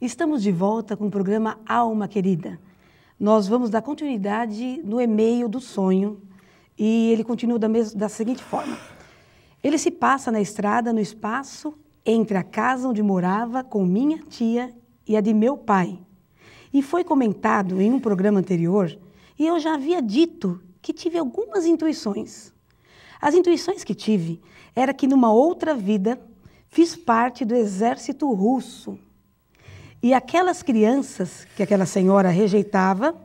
Estamos de volta com o programa Alma Querida. Nós vamos dar continuidade no e-mail do sonho e ele continua da seguinte forma. Ele se passa na estrada, no espaço, entre a casa onde morava com minha tia e a de meu pai. E foi comentado em um programa anterior e eu já havia dito que tive algumas intuições. As intuições que tive era que numa outra vida fiz parte do exército russo. E aquelas crianças que aquela senhora rejeitava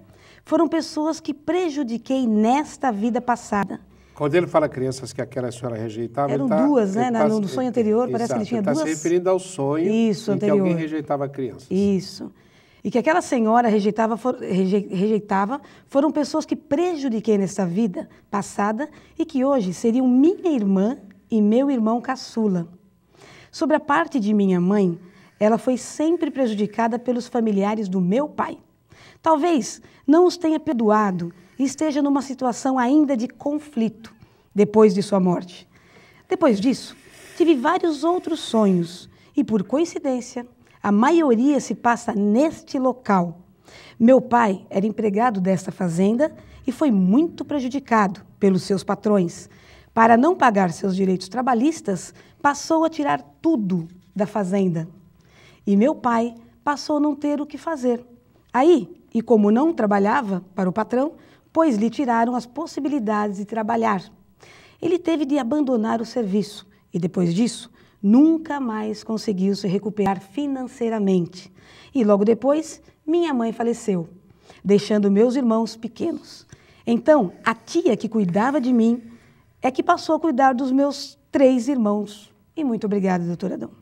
foram pessoas que prejudiquei nesta vida passada. Quando ele fala crianças que aquela senhora rejeitava... Eram duas, né? No sonho anterior, parece que ele tinha duas... Está se referindo ao sonho Isso, em anterior. que alguém rejeitava crianças. Isso. E que aquela senhora rejeitava foram pessoas que prejudiquei nesta vida passada e que hoje seriam minha irmã e meu irmão caçula. Sobre a parte de minha mãe, ela foi sempre prejudicada pelos familiares do meu pai. Talvez não os tenha perdoado e esteja numa situação ainda de conflito depois de sua morte. Depois disso, tive vários outros sonhos e, por coincidência, a maioria se passa neste local. Meu pai era empregado desta fazenda e foi muito prejudicado pelos seus patrões. Para não pagar seus direitos trabalhistas, passou a tirar tudo da fazenda. E meu pai passou a não ter o que fazer. Aí, e como não trabalhava para o patrão, pois lhe tiraram as possibilidades de trabalhar. Ele teve de abandonar o serviço e, depois disso, nunca mais conseguiu se recuperar financeiramente. E logo depois, minha mãe faleceu, deixando meus irmãos pequenos. Então, a tia que cuidava de mim é que passou a cuidar dos meus 3 irmãos. E muito obrigada, doutor Adão.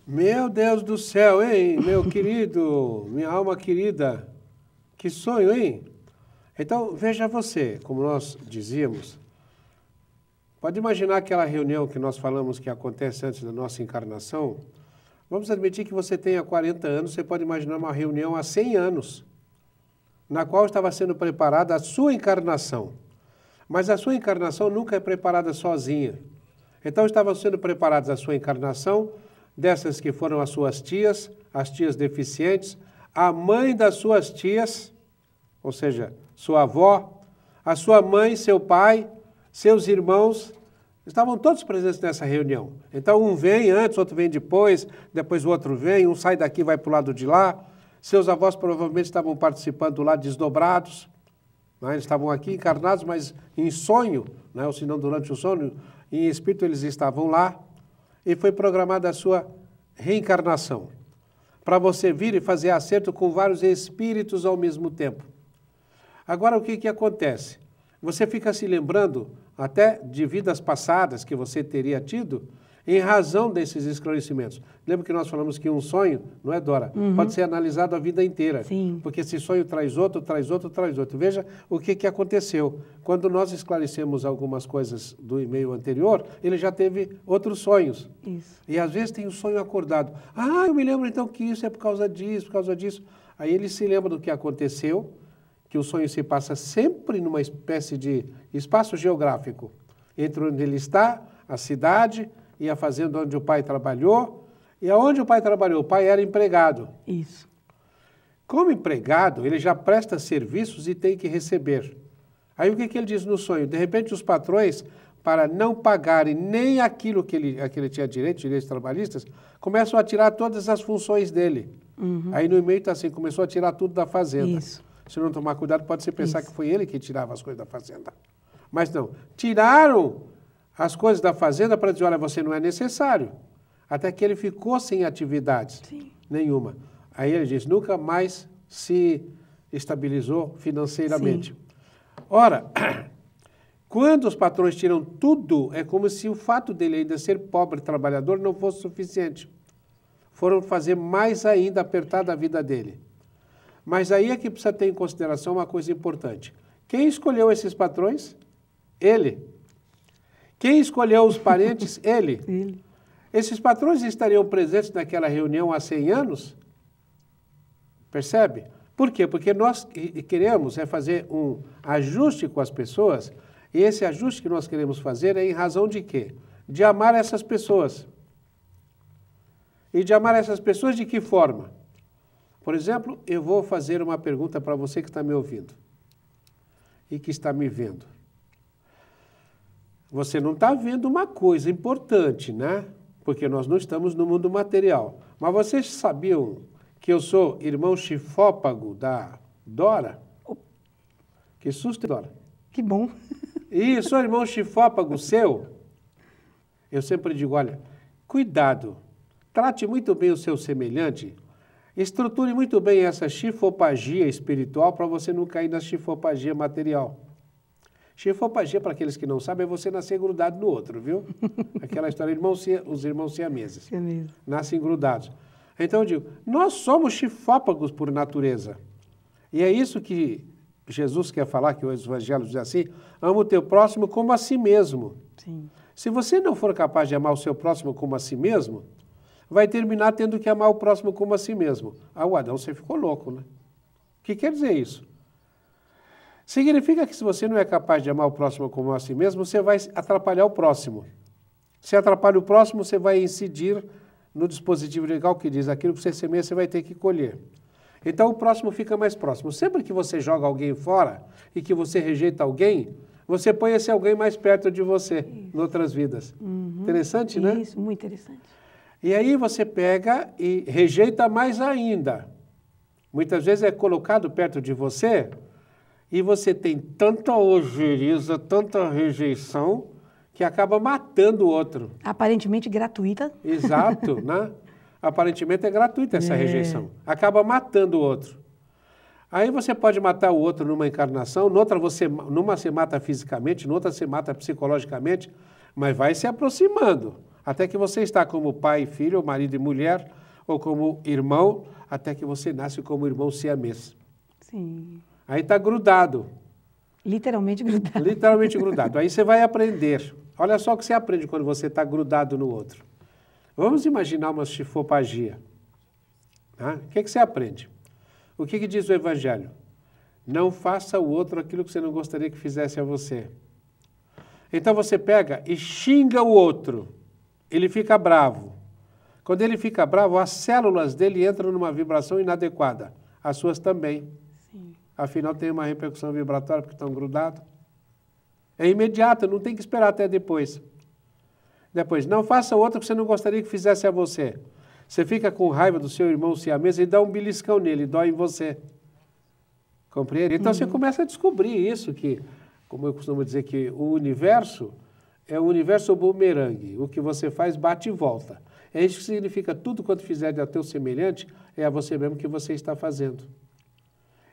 Meu Deus do céu, hein, meu querido, minha alma querida, que sonho, hein? Então, veja você, como nós dizíamos, pode imaginar aquela reunião que nós falamos que acontece antes da nossa encarnação? Vamos admitir que você tenha 40 anos, você pode imaginar uma reunião há 100 anos, na qual estava sendo preparada a sua encarnação. Mas a sua encarnação nunca é preparada sozinha. Então, estavam sendo preparadas a sua encarnação, dessas que foram as suas tias, as tias deficientes, a mãe das suas tias, ou seja, sua avó, a sua mãe, seu pai, seus irmãos, estavam todos presentes nessa reunião. Então, um vem antes, outro vem depois o outro vem, um sai daqui e vai para o lado de lá. Seus avós provavelmente estavam participando lá desdobrados, né? Eles estavam aqui encarnados, mas em sonho, né? Ou se não durante o sono, em espírito eles estavam lá. E foi programada a sua reencarnação, para você vir e fazer acerto com vários espíritos ao mesmo tempo. Agora, o que acontece? Você fica se lembrando até de vidas passadas que você teria tido em razão desses esclarecimentos. Lembra que nós falamos que um sonho, não é, Dora? Pode ser analisado a vida inteira. Sim. Porque esse sonho traz outro, traz outro, traz outro. Veja o que aconteceu. Quando nós esclarecemos algumas coisas do e-mail anterior, ele já teve outros sonhos. Isso. E às vezes tem um sonho acordado. Ah, eu me lembro então que isso é por causa disso, por causa disso. Aí ele se lembra do que aconteceu, que o sonho se passa sempre numa espécie de espaço geográfico, entre onde ele está, a cidade e a fazenda onde o pai trabalhou. E aonde o pai trabalhou? O pai era empregado. Isso. Como empregado, ele já presta serviços e tem que receber. Aí o que ele diz no sonho? De repente os patrões, para não pagarem nem aquilo que ele tinha direitos trabalhistas, começam a tirar todas as funções dele. Aí no e-mail está assim, começou a tirar tudo da fazenda. Isso. Se não tomar cuidado, pode-se pensar que foi ele que tirava as coisas da fazenda. Mas não, tiraram as coisas da fazenda para dizer, olha, você não é necessário. Até que ele ficou sem atividades nenhuma. Aí ele diz, nunca mais se estabilizou financeiramente. Sim. Ora, quando os patrões tiram tudo, é como se o fato dele ainda ser pobre trabalhador não fosse suficiente. Foram fazer mais ainda apertada a vida dele. Mas aí é que precisa ter em consideração uma coisa importante. Quem escolheu esses patrões? Ele. Quem escolheu os parentes? Ele. Ele. Esses patrões estariam presentes naquela reunião há 100 anos? Percebe? Por quê? Porque nós queremos fazer um ajuste com as pessoas, e esse ajuste que nós queremos fazer é em razão de quê? De amar essas pessoas. E de amar essas pessoas de que forma? Por exemplo, eu vou fazer uma pergunta para você que está me ouvindo e que está me vendo. Você não está vendo uma coisa importante, né? Porque nós não estamos no mundo material. Mas vocês sabiam que eu sou irmão chifópago da Dora? Que susto, Dora. Que bom. E sou irmão chifópago seu? Eu sempre digo, olha, cuidado, trate muito bem o seu semelhante, estruture muito bem essa chifopagia espiritual para você não cair na chifopagia material. Chifopagia, para aqueles que não sabem, é você nascer grudado no outro, viu? Aquela história, os irmãos siameses. Nascem grudados. Então eu digo, nós somos chifópagos por natureza. E é isso que Jesus quer falar, que o Evangelho diz assim, ama o teu próximo como a si mesmo. Sim. Se você não for capaz de amar o seu próximo como a si mesmo, vai terminar tendo que amar o próximo como a si mesmo. Ah, o Adão, você ficou louco, né? O que quer dizer isso? Significa que se você não é capaz de amar o próximo como a si mesmo, você vai atrapalhar o próximo. Se atrapalha o próximo, você vai incidir no dispositivo legal que diz aquilo que você semeia, você vai ter que colher. Então o próximo fica mais próximo. Sempre que você joga alguém fora e que você rejeita alguém, você põe esse alguém mais perto de você, em outras vidas. Interessante, né? Isso, muito interessante. E aí você pega e rejeita mais ainda. Muitas vezes é colocado perto de você e você tem tanta ojeriza, tanta rejeição, que acaba matando o outro. Aparentemente gratuita. Exato, né? Aparentemente é gratuita essa rejeição. Acaba matando o outro. Aí você pode matar o outro numa encarnação, numa você mata fisicamente, noutra você mata psicologicamente, mas vai se aproximando. Até que você está como pai e filho, ou marido e mulher, ou como irmão, até que você nasce como irmão siamês. Sim. Aí está grudado. Literalmente grudado. Literalmente grudado. Aí você vai aprender. Olha só o que você aprende quando você está grudado no outro. Vamos imaginar uma chifopagia. O que você aprende? O que diz o Evangelho? Não faça ao outro aquilo que você não gostaria que fizesse a você. Então você pega e xinga o outro. Ele fica bravo. Quando ele fica bravo, as células dele entram numa vibração inadequada. As suas também. Sim. Afinal, tem uma repercussão vibratória porque estão grudados. É imediata, não tem que esperar até depois. Depois, não faça outro que você não gostaria que fizesse a você. Você fica com raiva do seu irmão siamês e dá um beliscão nele, dói em você. Compreende? Então você começa a descobrir isso, que, como eu costumo dizer, que o universo é o universo bumerangue. O que você faz bate e volta. É isso que significa tudo quanto fizer de a teu semelhante, é a você mesmo que você está fazendo.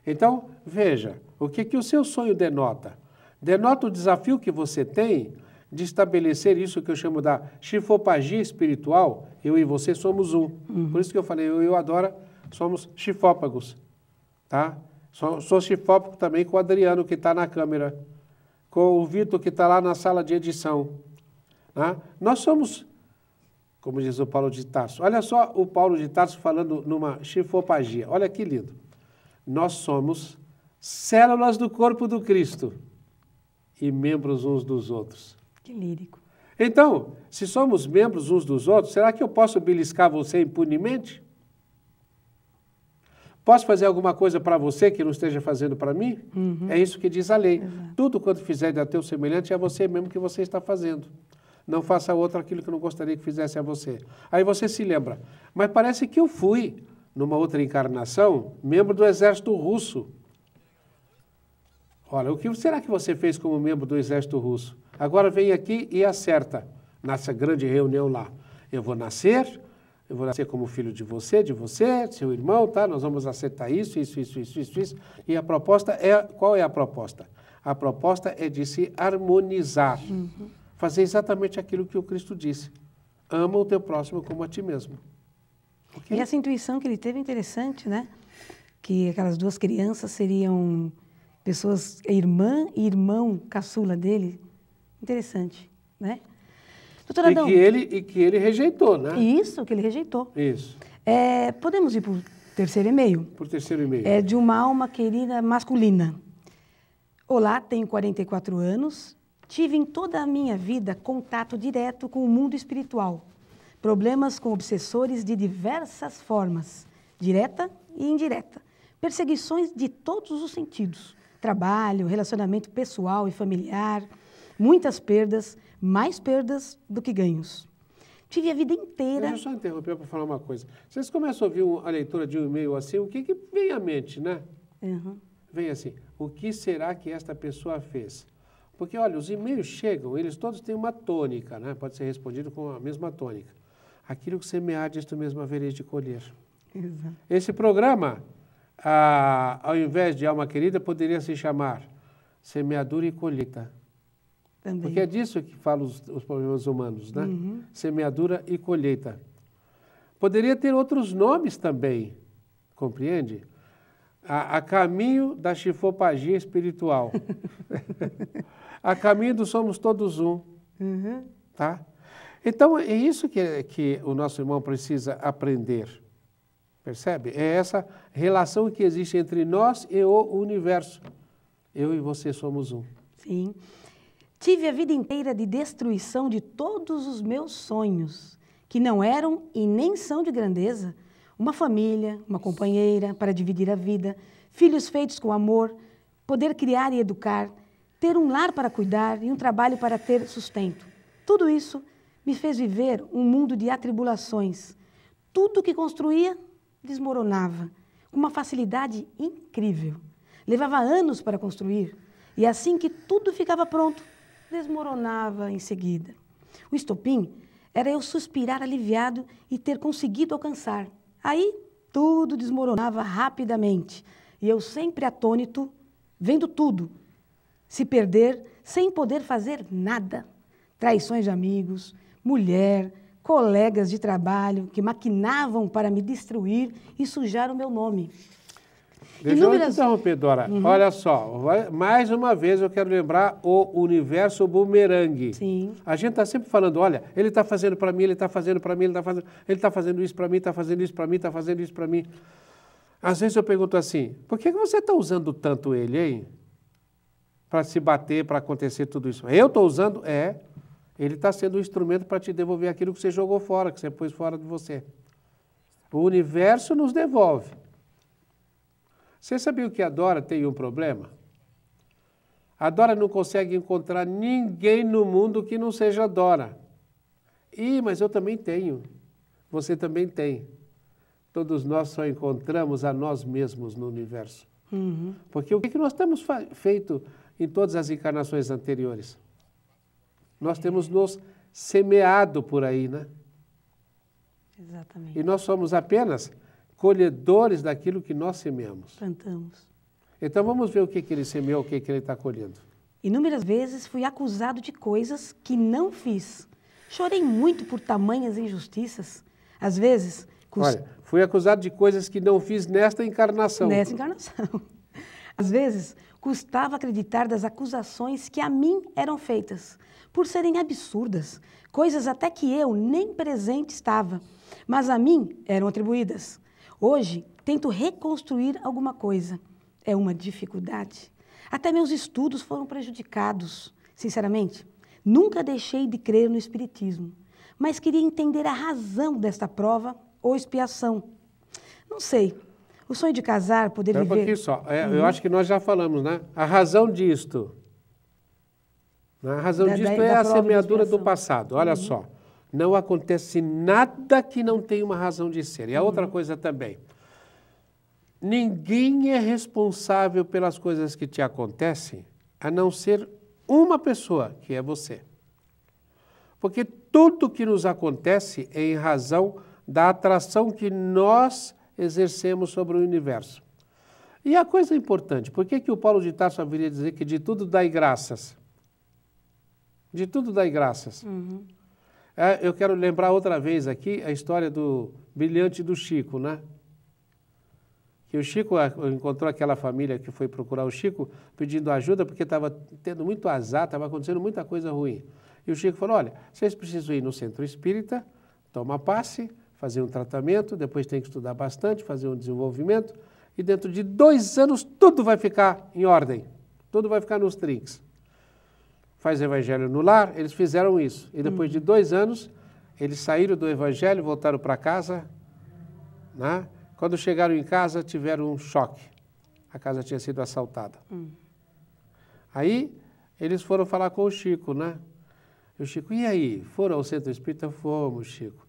Então, veja, o que o seu sonho denota? Denota o desafio que você tem de estabelecer isso que eu chamo da chifopagia espiritual. Eu e você somos um. Por isso que eu falei, eu e a Dora somos chifópagos. Tá? Sou chifópago também com o Adriano, que está na câmera, com o Vitor, que está lá na sala de edição. Tá? Nós somos, como diz o Paulo de Tarso, olha só o Paulo de Tarso falando numa chifopagia. Olha que lindo. Nós somos células do corpo do Cristo e membros uns dos outros. Que lírico. Então, se somos membros uns dos outros, será que eu posso beliscar você impunemente? Posso fazer alguma coisa para você que não esteja fazendo para mim? É isso que diz a lei. Exato. Tudo quanto fizer a teu semelhante é você mesmo que você está fazendo. Não faça a outro aquilo que eu não gostaria que fizesse a você. Aí você se lembra, mas parece que eu fui, numa outra encarnação, membro do exército russo. Olha, o que será que você fez como membro do exército russo? Agora vem aqui e acerta, nessa grande reunião lá. Eu vou nascer como filho de você, seu irmão, tá? Nós vamos acertar isso. E a proposta é, qual é a proposta? A proposta é de se harmonizar. Fazer exatamente aquilo que o Cristo disse. Ama o teu próximo como a ti mesmo. Okay? E essa intuição que ele teve é interessante, né? Que aquelas duas crianças seriam pessoas, irmã e irmão caçula dele. Interessante, né? Doutor Adão, e que ele rejeitou, né? Isso, que ele rejeitou. Isso. Podemos ir para o terceiro e-mail? Por terceiro e-mail. É de uma alma querida masculina. Olá, tenho 44 anos. Tive em toda a minha vida contato direto com o mundo espiritual. Problemas com obsessores de diversas formas, direta e indireta. Perseguições de todos os sentidos. Trabalho, relacionamento pessoal e familiar, muitas perdas, mais perdas do que ganhos. Tive a vida inteira... Deixa eu só interromper para falar uma coisa. Vocês começam a ouvir a leitura de um e-mail assim, o que vem à mente, né? Uhum. Vem assim, o que será que esta pessoa fez? Porque, olha, os e-mails chegam, eles todos têm uma tônica, né? Pode ser respondido com a mesma tônica. Aquilo que semear, tu mesmo havereis de colher. Exato. Esse programa, ao invés de Alma Querida, poderia se chamar Semeadura e Colheita. Também. Porque é disso que falam os problemas humanos, né? Uhum. Semeadura e colheita. Poderia ter outros nomes também, compreende? A caminho da chifopagia espiritual. A caminho do somos todos um. Uhum. Tá? Então, é isso que o nosso irmão precisa aprender. Percebe? É essa relação que existe entre nós e o universo. Eu e você somos um. Sim. Tive a vida inteira de destruição de todos os meus sonhos, que não eram e nem são de grandeza. Uma família, uma companheira para dividir a vida, filhos feitos com amor, poder criar e educar, ter um lar para cuidar e um trabalho para ter sustento. Tudo isso me fez viver um mundo de atribulações. Tudo que construía desmoronava, com uma facilidade incrível. Levava anos para construir, e assim que tudo ficava pronto, desmoronava em seguida. O estopim era eu suspirar aliviado e ter conseguido alcançar. Aí tudo desmoronava rapidamente, e eu sempre atônito, vendo tudo se perder sem poder fazer nada. Traições de amigos, mulher, colegas de trabalho que maquinavam para me destruir e sujar o meu nome. Deixa eu te interromper, Dora. Olha só, mais uma vez eu quero lembrar o universo bumerangue. Sim. A gente está sempre falando, olha, ele está fazendo para mim, ele está fazendo para mim, ele está fazendo isso para mim, está fazendo isso para mim, está fazendo isso para mim. Às vezes eu pergunto assim, por que você está usando tanto ele, hein? Para se bater, para acontecer tudo isso. Eu estou usando? Ele está sendo um instrumento para te devolver aquilo que você jogou fora, que você pôs fora de você. O universo nos devolve. Você sabia que a Dora tem um problema? A Dora não consegue encontrar ninguém no mundo que não seja Dora. Mas eu também tenho. Você também tem. Todos nós só encontramos a nós mesmos no universo. Uhum. Porque o que nós temos feito em todas as encarnações anteriores? Nós temos nos semeado por aí, né? Exatamente. E nós somos apenas colhedores daquilo que nós semeamos. Plantamos. Então vamos ver o que ele semeou, o que ele está colhendo. Inúmeras vezes fui acusado de coisas que não fiz. Chorei muito por tamanhas injustiças. Às vezes... Olha, fui acusado de coisas que não fiz nesta encarnação. Nessa encarnação. Às vezes, custava acreditar das acusações que a mim eram feitas, por serem absurdas, coisas até que eu nem presente estava, mas a mim eram atribuídas. Hoje, tento reconstruir alguma coisa. É uma dificuldade. Até meus estudos foram prejudicados. Sinceramente, nunca deixei de crer no Espiritismo, mas queria entender a razão desta prova ou expiação. Não sei. O sonho de casar, poder viver... Um pouquinho só. Eu acho que nós já falamos, né? A razão disto. A razão disto é a semeadura do passado. Olha só. Não acontece nada que não tenha uma razão de ser. E a outra coisa também. Ninguém é responsável pelas coisas que te acontecem, a não ser uma pessoa, que é você. Porque tudo que nos acontece é em razão da atração que nós exercemos sobre o universo. E a coisa importante, por que o Paulo de Tarso haveria dizer que de tudo dai graças? De tudo dai graças. Eu quero lembrar outra vez aqui a história do brilhante do Chico, né? Que o Chico encontrou aquela família que foi procurar o Chico pedindo ajuda porque estava tendo muito azar, estava acontecendo muita coisa ruim. E o Chico falou, olha, vocês precisam ir no centro espírita, tomar passe, fazer um tratamento, depois tem que estudar bastante, fazer um desenvolvimento, e dentro de 2 anos tudo vai ficar em ordem, tudo vai ficar nos trinques. Faz evangelho no lar, eles fizeram isso. E depois de 2 anos, eles saíram do evangelho, voltaram para casa, né? Quando chegaram em casa, tiveram um choque. A casa tinha sido assaltada. Aí, eles foram falar com o Chico, né? E o Chico, e aí? Foram ao centro espírita? Fomos, Chico.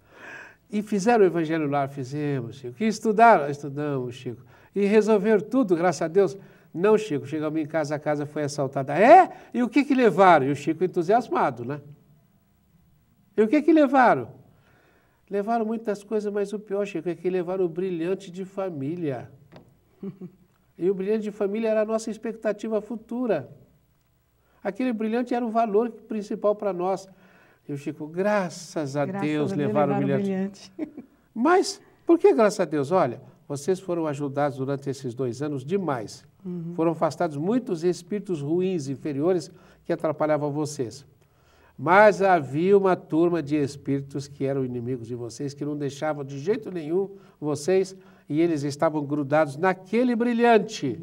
E fizeram o evangelho lá? Fizemos, Chico. E estudaram? Estudamos, Chico. E resolveram tudo, graças a Deus? Não, Chico. Chegamos em casa, a casa foi assaltada. É? E o que levaram? E o Chico entusiasmado, né? E o que levaram? Levaram muitas coisas, mas o pior, Chico, é que levaram o brilhante de família. E o brilhante de família era a nossa expectativa futura. Aquele brilhante era o valor principal para nós. E o Chico, graças a Deus, levaram o brilhante. Mas, por que graças a Deus? Olha, vocês foram ajudados durante esses 2 anos demais. Foram afastados muitos espíritos ruins, inferiores, que atrapalhavam vocês. Mas havia uma turma de espíritos que eram inimigos de vocês, que não deixavam de jeito nenhum vocês, e eles estavam grudados naquele brilhante.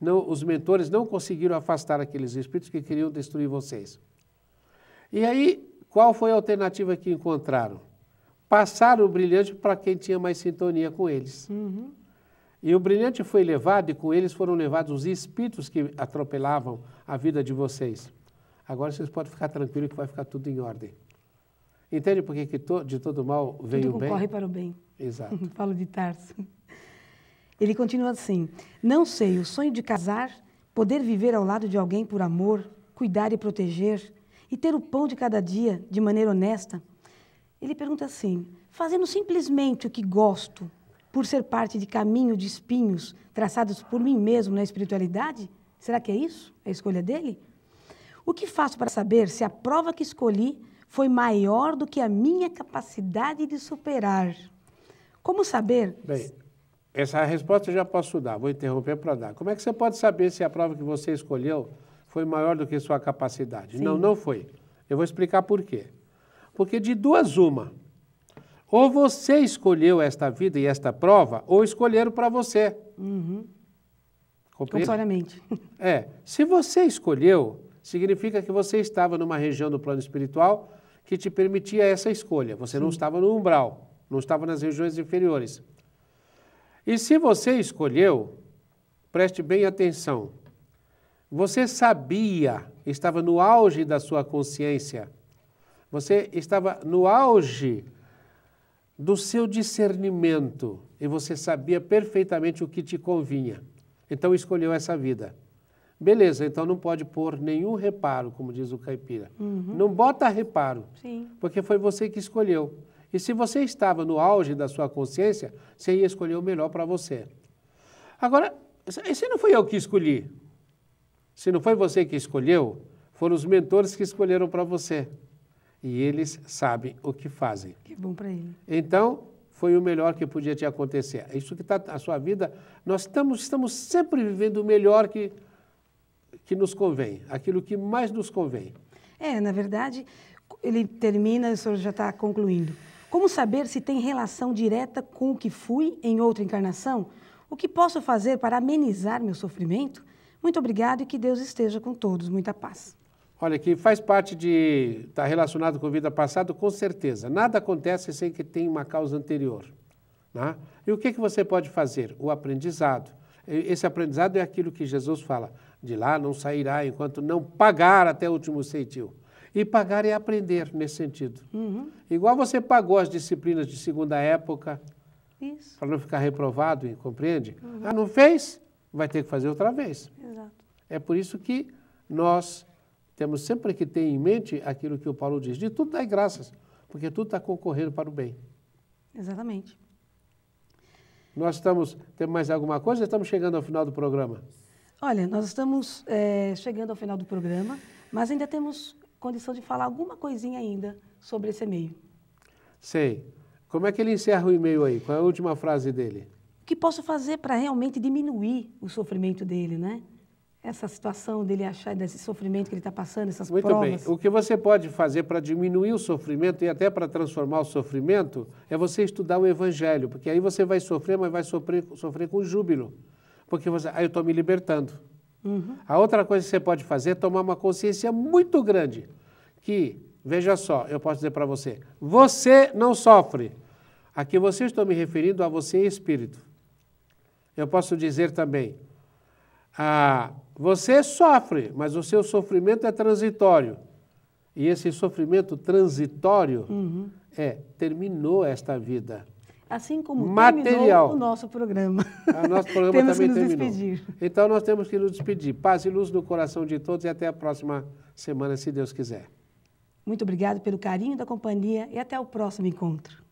Não, os mentores não conseguiram afastar aqueles espíritos que queriam destruir vocês. E aí, qual foi a alternativa que encontraram? Passaram o brilhante para quem tinha mais sintonia com eles. E o brilhante foi levado, e com eles foram levados os espíritos que atropelavam a vida de vocês. Agora vocês podem ficar tranquilos que vai ficar tudo em ordem. Entende por que de todo mal vem o bem? Tudo concorre para o bem. Exato. Paulo de Tarso. Ele continua assim, não sei, o sonho de casar, poder viver ao lado de alguém por amor, cuidar e proteger, e ter o pão de cada dia de maneira honesta. Ele pergunta assim, fazendo simplesmente o que gosto, por ser parte de caminho de espinhos traçados por mim mesmo na espiritualidade? Será que é isso? A escolha dele? O que faço para saber se a prova que escolhi foi maior do que a minha capacidade de superar? Como saber? Bem, essa resposta eu já posso dar, vou interromper para dar. Como é que você pode saber se a prova que você escolheu foi maior do que sua capacidade? Sim. Não, não foi. Eu vou explicar por quê. Porque de duas uma, ou você escolheu esta vida e esta prova, ou escolheram para você. Compulsoriamente. Se você escolheu, significa que você estava numa região do plano espiritual que te permitia essa escolha. Você não estava no umbral, não estava nas regiões inferiores. E se você escolheu, preste bem atenção, você sabia, estava no auge da sua consciência, você estava no auge do seu discernimento e você sabia perfeitamente o que te convinha. Então escolheu essa vida. Beleza, então não pode pôr nenhum reparo, como diz o caipira. Não bota reparo, porque foi você que escolheu. E se você estava no auge da sua consciência, você ia escolher o melhor para você. Agora, se não fui eu que escolhi, se não foi você que escolheu, foram os mentores que escolheram para você. E eles sabem o que fazem. Que bom para ele. Então, foi o melhor que podia te acontecer. É isso que está a sua vida. Nós estamos sempre vivendo o melhor que nos convém, aquilo que mais nos convém. Na verdade, ele termina, o senhor já está concluindo. Como saber se tem relação direta com o que fui em outra encarnação? O que posso fazer para amenizar meu sofrimento? Muito obrigado e que Deus esteja com todos. Muita paz. Olha, que faz parte de estar relacionado com a vida passada, com certeza. Nada acontece sem que tenha uma causa anterior. Né? E o que você pode fazer? O aprendizado. Esse aprendizado é aquilo que Jesus fala. De lá não sairá enquanto não pagar até o último ceitil. E pagar é aprender nesse sentido. Igual você pagou as disciplinas de segunda época, para não ficar reprovado, compreende? Não fez? Vai ter que fazer outra vez. Exato. É por isso que nós temos sempre que ter em mente aquilo que o Paulo diz. De tudo dai graças, porque tudo está concorrendo para o bem. Exatamente. Temos mais alguma coisa? Estamos chegando ao final do programa. Olha, nós estamos chegando ao final do programa, mas ainda temos condição de falar alguma coisinha ainda sobre esse e-mail. Sei. Como é que ele encerra o e-mail aí? Qual é a última frase dele? O que posso fazer para realmente diminuir o sofrimento dele, né? Essa situação dele achar desse sofrimento que ele está passando, essas provas. Muito bem. O que você pode fazer para diminuir o sofrimento e até para transformar o sofrimento é você estudar o Evangelho, porque aí você vai sofrer, mas vai sofrer com júbilo. Porque aí eu estou me libertando. A outra coisa que você pode fazer é tomar uma consciência muito grande. Que, veja só, eu posso dizer para você, você não sofre. Aqui você estou me referindo a você em espírito. Eu posso dizer também, você sofre, mas o seu sofrimento é transitório. E esse sofrimento transitório terminou esta vida. Assim como material. Terminou o nosso programa. O nosso programa temos também que nos terminou. despedir. Então nós temos que nos despedir. Paz e luz no coração de todos e até a próxima semana, se Deus quiser. Muito obrigado pelo carinho da companhia e até o próximo encontro.